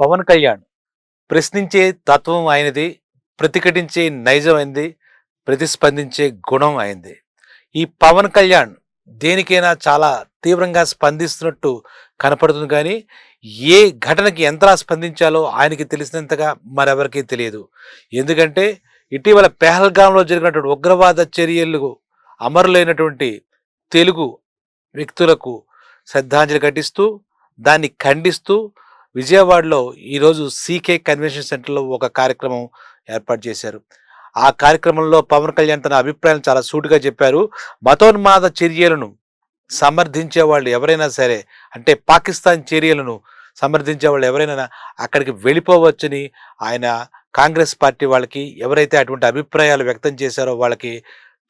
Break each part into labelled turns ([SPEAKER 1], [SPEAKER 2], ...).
[SPEAKER 1] పవన్ కళ్యాణ్ ప్రశ్నించే తత్వం ఆయనది, ప్రతిఘటించే నైజం అయింది, ప్రతిస్పందించే గుణం అయింది. ఈ పవన్ కళ్యాణ్ దేనికైనా చాలా తీవ్రంగా స్పందిస్తున్నట్టు కనపడుతుంది కానీ, ఏ ఘటనకి ఎంతలా స్పందించాలో ఆయనకి తెలిసినంతగా మరెవరికీ తెలియదు. ఎందుకంటే ఇటీవల పెహల్గాంలో జరిగినటువంటి ఉగ్రవాద చర్యలు అమరులైనటువంటి తెలుగు వ్యక్తులకు శ్రద్ధాంజలి ఘటిస్తూ, దాన్ని ఖండిస్తూ విజయవాడలో ఈరోజు సీకే కన్వెన్షన్ సెంటర్‌లో ఒక కార్యక్రమం ఏర్పాటు చేశారు. ఆ కార్యక్రమంలో పవన్ కళ్యాణ్ తన అభిప్రాయాలను చాలా సూటిగా చెప్పారు. మతోన్మాద చర్యలను సమర్థించే వాళ్ళు ఎవరైనా సరే, అంటే పాకిస్తాన్ చర్యలను సమర్థించే వాళ్ళు ఎవరైనా అక్కడికి వెళ్ళిపోవచ్చని ఆయన కాంగ్రెస్ పార్టీ వాళ్ళకి, ఎవరైతే అటువంటి అభిప్రాయాలు వ్యక్తం చేశారో వాళ్ళకి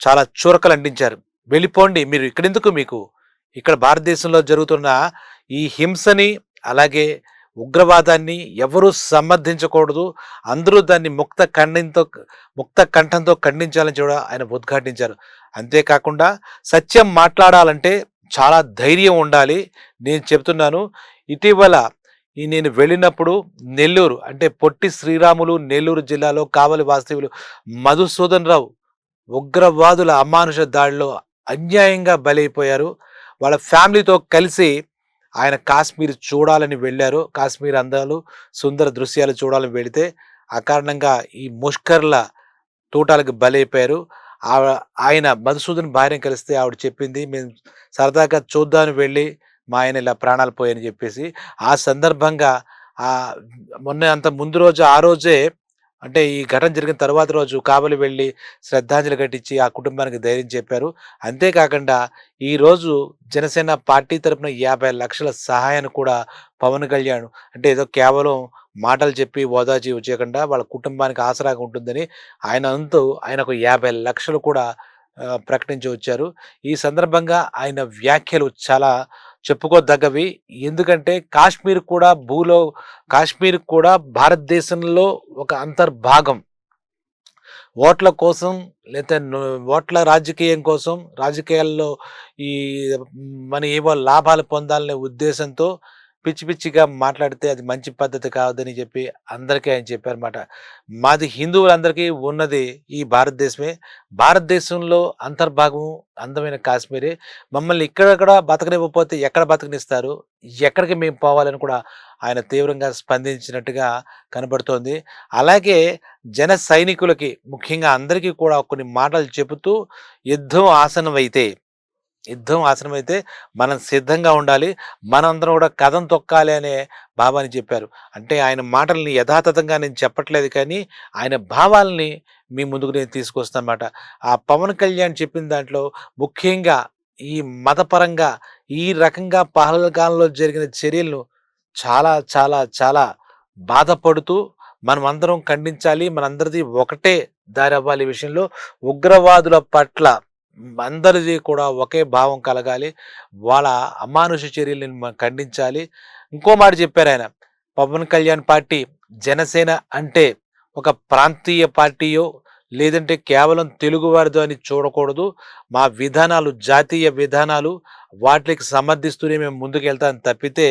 [SPEAKER 1] చాలా చురకలు అంటించారు. వెళ్ళిపోండి, మీరు ఇక్కడెందుకు, మీకు ఇక్కడ భారతదేశంలో జరుగుతున్న ఈ హింసని, అలాగే ఉగ్రవాదాన్ని ఎవరూ సమర్థించకూడదు. అందరూ దాన్ని ముక్త కంఠంతో ఖండించాలని కూడా ఆయన ఉద్ఘాటించారు. అంతేకాకుండా సత్యం మాట్లాడాలంటే చాలా ధైర్యం ఉండాలి. నేను చెప్తున్నాను, ఇటీవల నేను వెళ్ళినప్పుడు నెల్లూరు, అంటే పొట్టి శ్రీరాములు నెల్లూరు జిల్లాలో కావలి వాస్తవ్యులు మధుసూదన్ రావు ఉగ్రవాదుల అమానుష దాడిలో అన్యాయంగా బలైపోయారు. వాళ్ళ ఫ్యామిలీతో కలిసి ఆయన కాశ్మీర్ చూడాలని వెళ్ళారు. కాశ్మీర్ అందాలు, సుందర దృశ్యాలు చూడాలని వెళితే అకారణంగా ఈ ముష్కర్ల తూటాలకు బలైపోయారు. ఆవ ఆయన మధుసూదన్ భార్యను కలిస్తే ఆవిడ చెప్పింది, మేము సరదాగా చూద్దామని వెళ్ళి మా ఆయన ఇలా ప్రాణాలు పోయాయని చెప్పేసి. ఆ సందర్భంగా ఆహ్, మొన్న అంత ముందు రోజు, ఆ రోజే, అంటే ఈ ఘటన జరిగిన తర్వాత రోజు కావలి వెళ్ళి శ్రద్ధాంజలి ఘటించి ఆ కుటుంబానికి ధైర్యం చెప్పారు. అంతేకాకుండా ఈరోజు జనసేన పార్టీ తరపున 50,00,000 సహాయాన్ని కూడా పవన్ కళ్యాణ్, అంటే ఏదో కేవలం మాటలు చెప్పి ఓదార్చి వచ్చేయకుండా వాళ్ళ కుటుంబానికి ఆసరాగా ఉంటుందని ఆయన ఒక 50,00,000 కూడా ప్రకటించి వచ్చారు. ఈ సందర్భంగా ఆయన వ్యాఖ్యలు చాలా చెప్పుకోదగ్గవి. ఎందుకంటే కాశ్మీర్ కూడా భారతదేశంలో ఒక అంతర్భాగం. ఓట్ల కోసం, లేతే ఓట్ల రాజకీయం కోసం, రాజకీయాల్లో ఈ మన ఏవో లాభాలు పొందాలనే ఉద్దేశంతో పిచ్చి పిచ్చిగా మాట్లాడితే అది మంచి పద్ధతి కాదని చెప్పి అందరికీ ఆయన చెప్పారన్నమాట. మాది హిందువులందరికీ ఉన్నది ఈ భారతదేశమే. భారతదేశంలో అంతర్భాగం అందమైన కాశ్మీరే. మమ్మల్ని ఇక్కడ బతకనివ్వకపోతే ఎక్కడ బతకనిస్తారు? ఎక్కడికి మేము పోవాలని కూడా ఆయన తీవ్రంగా స్పందించినట్టుగా కనబడుతోంది. అలాగే జన సైనికులకి, ముఖ్యంగా అందరికీ కూడా కొన్ని మాటలు చెబుతూ, యుద్ధం ఆసన్నమైతే మనం సిద్ధంగా ఉండాలి. మనందరం కూడా కదం తొక్కాలి అనే భావాన్ని చెప్పారు. అంటే ఆయన మాటల్ని యథాతథంగా నేను చెప్పట్లేదు కానీ, ఆయన భావాల్ని మీ ముందుకు నేను తీసుకొస్తానమాట. ఆ పవన్ కళ్యాణ్ చెప్పిన దాంట్లో ముఖ్యంగా ఈ మతపరంగా ఈ రకంగా పహల్గామ్‌లో జరిగిన చర్యలను చాలా చాలా చాలా బాధపడుతూ, మనమందరం ఖండించాలి. మనందరిది ఒకటే దారవ్వాలి. ఈ విషయంలో ఉగ్రవాదుల పట్ల అందరిది కూడా ఒకే భావం కలగాలి. వాళ్ళ అమానుష చర్యలను మనం ఖండించాలి. ఇంకో మాట చెప్పారాయన. పవన్ కళ్యాణ్ పార్టీ, జనసేన అంటే ఒక ప్రాంతీయ పార్టీయో, లేదంటే కేవలం తెలుగువారిదో అని చూడకూడదు. మా విధానాలు జాతీయ విధానాలు, వాటికి సమర్థిస్తూనే మేము ముందుకెళ్తాం తప్పితే,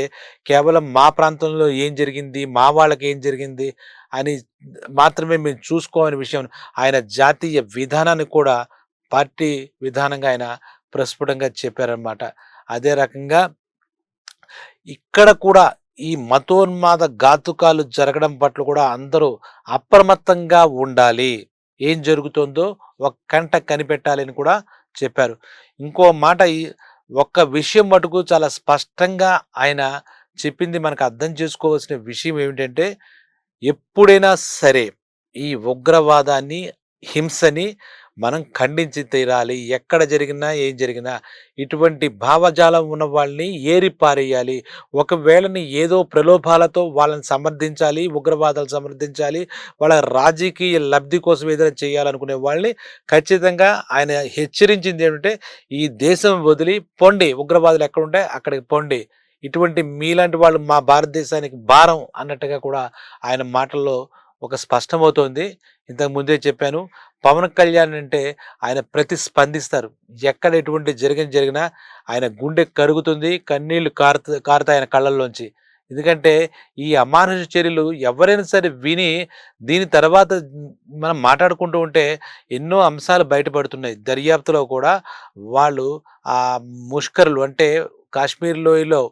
[SPEAKER 1] కేవలం మా ప్రాంతంలో ఏం జరిగింది, మా వాళ్ళకి ఏం జరిగింది అని మాత్రమే మేము చూసుకోమనే విషయం ఆయన జాతీయ విధానాన్ని కూడా పార్టీ విధానంగా ఆయన ప్రస్ఫుటంగా చెప్పారనమాట. అదే రకంగా ఇక్కడ కూడా ఈ మతోన్మాద ఘాతుకాలు జరగడం పట్ల కూడా అందరూ అప్రమత్తంగా ఉండాలి. ఏం జరుగుతుందో ఒక కంట కనిపెట్టాలని కూడా చెప్పారు. ఇంకో మాట, ఒక్క విషయం మటుకు చాలా స్పష్టంగా ఆయన చెప్పింది మనకు అర్థం చేసుకోవాల్సిన విషయం ఏమిటంటే, ఎప్పుడైనా సరే ఈ ఉగ్రవాదాన్ని, హింసని మనం ఖండించి తీరాలి. ఎక్కడ జరిగినా, ఏం జరిగినా ఇటువంటి భావజాలం ఉన్న వాళ్ళని ఏరి పారేయాలి. ఒకవేళని ఏదో ప్రలోభాలతో వాళ్ళని సమర్థించాలి, ఉగ్రవాదాలు సమర్థించాలి, వాళ్ళ రాజకీయ లబ్ధి కోసం ఏదైనా చేయాలనుకునే వాళ్ళని ఖచ్చితంగా ఆయన హెచ్చరించింది ఏమిటంటే, ఈ దేశం వదిలి పొండి, ఉగ్రవాదులు ఎక్కడుంటే అక్కడికి పొండి. ఇటువంటి మీలాంటి వాళ్ళు మా భారతదేశానికి భారం అన్నట్టుగా కూడా ఆయన మాటల్లో ఒక స్పష్టమవుతోంది. ఇంతకు ముందే చెప్పాను, పవన్ కళ్యాణ్ అంటే ఆయన ప్రతిస్పందిస్తారు. ఎక్కడ ఎటువంటి జరిగినా ఆయన గుండె కరుగుతుంది, కన్నీళ్లు కారుతాయి ఆయన కళ్ళల్లోంచి. ఎందుకంటే ఈ అమానుష చర్యలు ఎవరైనా సరే విని దీని తర్వాత మనం మాట్లాడుకుంటూ ఉంటే ఎన్నో అంశాలు బయటపడుతున్నాయి. దర్యాప్తులో కూడా వాళ్ళు ఆ ముష్కరులు అంటే కాశ్మీర్ లోయలో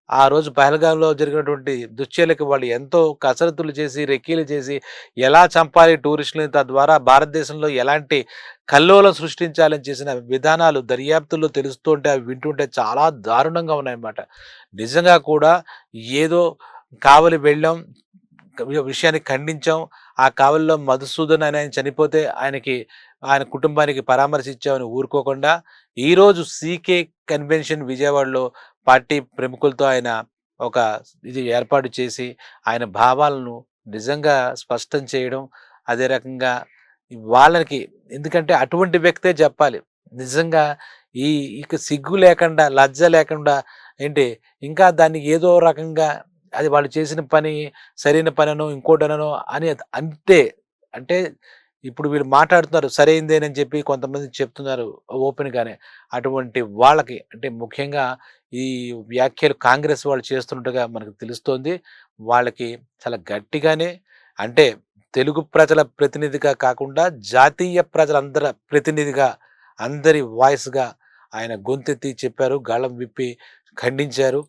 [SPEAKER 1] ఆ రోజు పహల్గామ్‌లో జరిగినటువంటి దుశ్చర్యలకి వాళ్ళు ఎంతో కసరత్తులు చేసి, రెక్కీలు చేసి ఎలా చంపాలి టూరిస్టులని తద్వారా భారతదేశంలో ఎలాంటి కల్లోలం సృష్టించాలని చేసిన విధానాలు దర్యాప్తుల్లో తెలుస్తుంటే అవి వింటుంటే చాలా దారుణంగా ఉన్నాయన్నమాట. నిజంగా కూడా ఏదో కావలి వెళ్ళాం. విషయాన్ని ఖండించాం. ఆ కావలిలో మధుసూదన్ అనే ఆయన చనిపోతే ఆయన కుటుంబానికి పరామర్శ ఇచ్చామని ఊరుకోకుండా, ఈరోజు సీకే కన్వెన్షన్ విజయవాడలో పార్టీ ప్రముఖులతో ఆయన ఒక ఇది ఏర్పాటు చేసి, ఆయన భావాలను నిజంగా స్పష్టం చేయడం, అదే రకంగా వాళ్ళకి ఎందుకంటే అటువంటి వ్యక్తే చెప్పాలి. నిజంగా ఈ ఇక సిగ్గు లేకుండా, లజ్జ లేకుండా ఏంటి ఇంకా దాన్ని ఏదో రకంగా అది వాళ్ళు చేసిన పని సరైన పననో, ఇంకోటననో అని అంతే. అంటే ఇప్పుడు వీళ్ళు మాట్లాడుతున్నారు సరైందేనని చెప్పి కొంతమంది చెప్తున్నారు ఓపెన్‌గానే. అటువంటి వాళ్ళకి అంటే ముఖ్యంగా ఈ వ్యాఖ్యలు కాంగ్రెస్ వాళ్ళు చేస్తున్నట్టుగా మనకు తెలుస్తోంది. వాళ్ళకి చాలా గట్టిగానే అంటే తెలుగు ప్రజల ప్రతినిధిగా కాకుండా జాతీయ ప్రజలందరి ప్రతినిధిగా, అందరి వాయిస్‌గా ఆయన గొంతెత్తి చెప్పారు. గళం విప్పి ఖండించారు.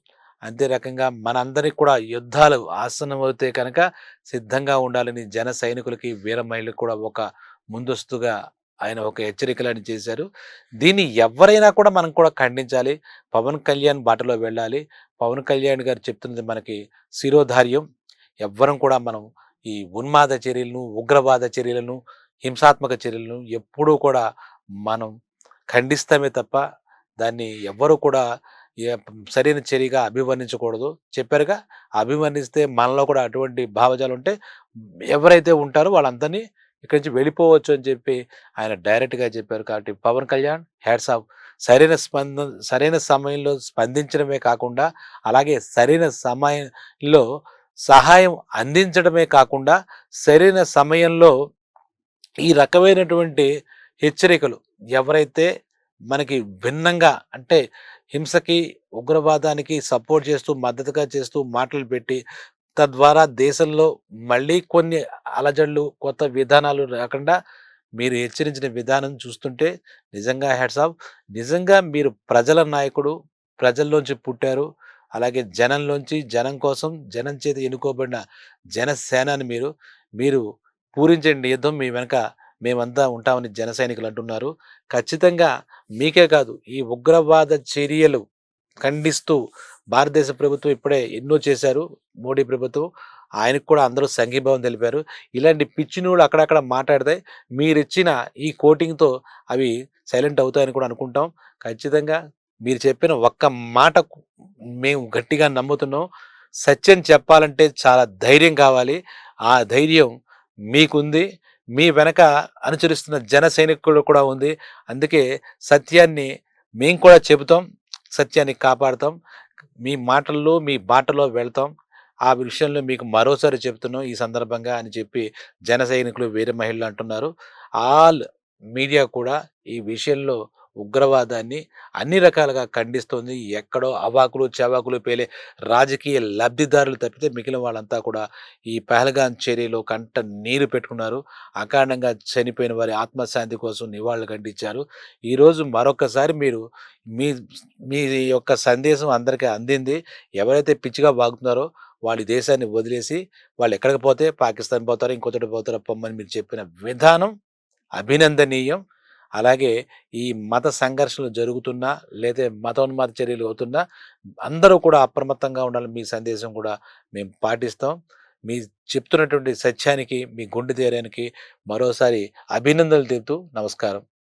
[SPEAKER 1] అంతే రకంగా మనందరికి కూడా యుద్ధాలు ఆసన్నమవుతే కనుక సిద్ధంగా ఉండాలని జన సైనికులకి, వీర మహిళలకు కూడా ఒక ముందస్తుగా ఆయన ఒక హెచ్చరికలని చేశారు. దీన్ని ఎవ్వరైనా కూడా మనం కూడా ఖండించాలి. పవన్ కళ్యాణ్ బాటలో వెళ్ళాలి. పవన్ కళ్యాణ్ గారు చెప్తున్నది మనకి శిరోధార్యం. ఎవ్వరం కూడా మనం ఈ ఉన్మాద చర్యలను, ఉగ్రవాద చర్యలను, హింసాత్మక చర్యలను ఎప్పుడూ కూడా మనం ఖండిస్తామే తప్ప దాన్ని ఎవ్వరు కూడా ఏ సరైన చర్యగా అభివర్ణించకూడదు. చెప్పారుగా అభివర్ణిస్తే మనలో కూడా అటువంటి భావజాలం ఉంటే ఎవరైతే ఉంటారో వాళ్ళందరినీ ఇక్కడి నుంచి వెళ్ళిపోవచ్చు అని చెప్పి ఆయన డైరెక్ట్‌గా చెప్పారు. కాబట్టి పవన్ కళ్యాణ్ హ్యాట్స్ ఆఫ్. సరైన సమయంలో స్పందించడమే కాకుండా అలాగే సరైన సమయంలో సహాయం అందించడమే కాకుండా సరైన సమయంలో ఈ రకమైనటువంటి హెచ్చరికలు ఎవరైతే మనకి భిన్నంగా అంటే హింసకి, ఉగ్రవాదానికి సపోర్ట్ చేస్తూ, మద్దతుగా చేస్తూ మాటలు పెట్టి, తద్వారా దేశంలో మళ్ళీ కొన్ని అలజడులు, కొత్త విధానాలు రాకుండా మీరు హెచ్చరించిన విధానం చూస్తుంటే నిజంగా హ్యాట్స్ ఆఫ్. నిజంగా మీరు ప్రజల నాయకుడు, ప్రజల్లోంచి పుట్టారు. అలాగే జనంలోంచి, జనం కోసం, జనం చేత ఎన్నుకోబడిన జనసేనాని మీరు. మీరు పూరించండి యుద్ధం మీ వెనక మేమంతా ఉంటామని జన సైనికులు అంటున్నారు. ఖచ్చితంగా మీకే కాదు ఈ ఉగ్రవాద చర్యలు ఖండిస్తూ భారతదేశ ప్రభుత్వం ఇప్పుడే ఎన్నో చేశారు. మోడీ ప్రభుత్వం. ఆయనకు కూడా అందరూ సంఘీభావం తెలిపారు. ఇలాంటి పిచ్చినోళ్ళు అక్కడక్కడ మాట్లాడితే మీరిచ్చిన ఈ కోటింగ్‌తో అవి సైలెంట్ అవుతాయని కూడా అనుకుంటాం. ఖచ్చితంగా మీరు చెప్పిన ఒక్క మాటకు మేము గట్టిగా నమ్ముతున్నాం. సత్యం చెప్పాలంటే చాలా ధైర్యం కావాలి. ఆ ధైర్యం మీకుంది. మీ వెనక అనుచరిస్తున్న జన సైనికులు కూడా ఉంది. అందుకే సత్యాన్ని మేము కూడా చెబుతాం. సత్యాన్ని కాపాడుతాం. మీ మాటల్లో, మీ బాటలో వెళ్తాం. ఆ విషయంలో మీకు మరోసారి చెప్తున్నాం ఈ సందర్భంగా అని చెప్పి జన సైనికులు, వీర మహిళలు అంటున్నారు. ఆల్ మీడియా కూడా ఈ విషయంలో ఉగ్రవాదాన్ని అన్ని రకాలుగా ఖండిస్తోంది. ఎక్కడో అవాకులు, చవాకులు పేలే రాజకీయ లబ్ధిదారులు తప్పితే మిగిలిన వాళ్ళంతా కూడా ఈ పహల్గాం చర్యలో కంట నీరు పెట్టుకున్నారు. అకారణంగా చనిపోయిన వారి ఆత్మశాంతి కోసం నివాళులు ఘటించారు. ఈరోజు మరొకసారి మీరు మీ మీ యొక్క సందేశం అందరికీ అందింది. ఎవరైతే పిచ్చిగా వాగుతున్నారో వాళ్ళు ఈ దేశాన్ని వదిలేసి వాళ్ళు ఎక్కడికి పోతే పాకిస్తాన్ పోతారో, ఇంకో చోట పోతారో పొమ్మని మీరు చెప్పిన విధానం అభినందనీయం. అలాగే ఈ మత సంఘర్షణలు జరుగుతున్నా, లేదా మతోన్మాద చర్యలు అవుతున్నా అందరూ కూడా అప్రమత్తంగా ఉండాలని మీ సందేశం కూడా మేము పాటిస్తాం. మీ చెప్తున్నటువంటి సత్యానికి, మీ గుండె ధైర్యానికి మరోసారి అభినందనలు తెలుపుతూ నమస్కారం.